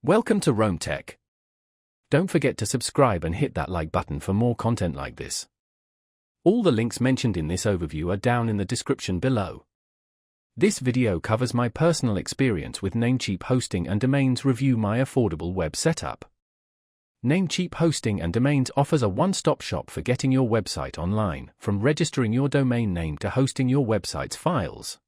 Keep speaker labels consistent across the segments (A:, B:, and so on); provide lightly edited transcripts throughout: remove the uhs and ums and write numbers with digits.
A: Welcome to Namecheap. Don't forget to subscribe and hit that like button for more content like this. All the links mentioned in this overview are down in the description below. This video covers my personal experience with Namecheap hosting and domains. Review my affordable web setup. Namecheap Hosting and Domains offers a one-stop shop for getting your website online, from registering your domain name to hosting your website's files.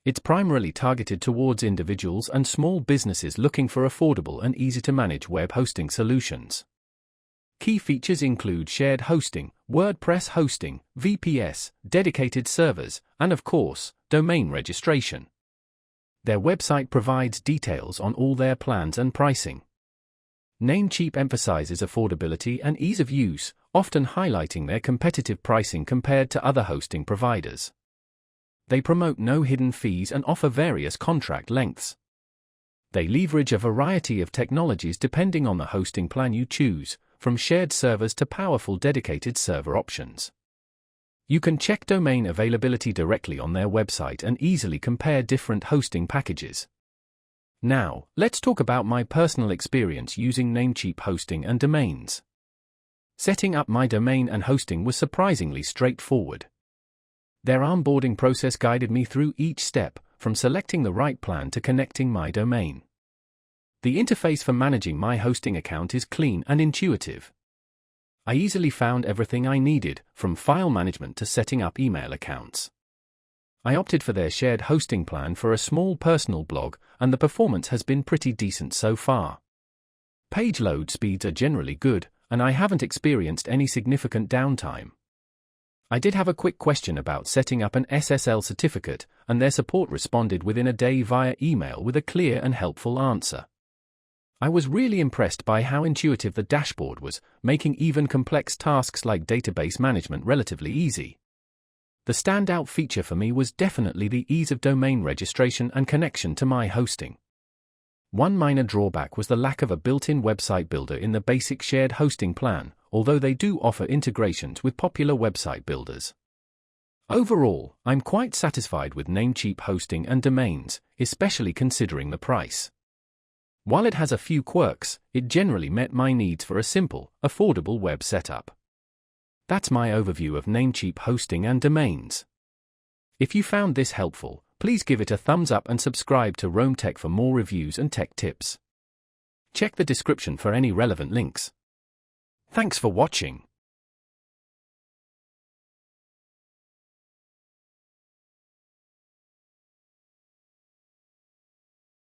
A: It's primarily targeted towards individuals and small businesses looking for affordable and easy-to-manage web hosting solutions. Key features include shared hosting, WordPress hosting, VPS, dedicated servers, and of course, domain registration. Their website provides details on all their plans and pricing. Namecheap emphasizes affordability and ease of use, often highlighting their competitive pricing compared to other hosting providers. They promote no hidden fees and offer various contract lengths. They leverage a variety of technologies depending on the hosting plan you choose, from shared servers to powerful dedicated server options. You can check domain availability directly on their website and easily compare different hosting packages. Now, let's talk about my personal experience using Namecheap hosting and domains. Setting up my domain and hosting was surprisingly straightforward. Their onboarding process guided me through each step, from selecting the right plan to connecting my domain. The interface for managing my hosting account is clean and intuitive. I easily found everything I needed, from file management to setting up email accounts. I opted for their shared hosting plan for a small personal blog, and the performance has been pretty decent so far. Page load speeds are generally good, and I haven't experienced any significant downtime. I did have a quick question about setting up an SSL certificate, and their support responded within a day via email with a clear and helpful answer. I was really impressed by how intuitive the dashboard was, making even complex tasks like database management relatively easy. The standout feature for me was definitely the ease of domain registration and connection to my hosting. One minor drawback was the lack of a built-in website builder in the basic shared hosting plan, although they do offer integrations with popular website builders. Overall, I'm quite satisfied with Namecheap hosting and domains, especially considering the price. While it has a few quirks, it generally met my needs for a simple, affordable web setup. That's my overview of Namecheap hosting and domains. If you found this helpful, please give it a thumbs up and subscribe to Namecheap for more reviews and tech tips. Check the description for any relevant links. Thanks for watching.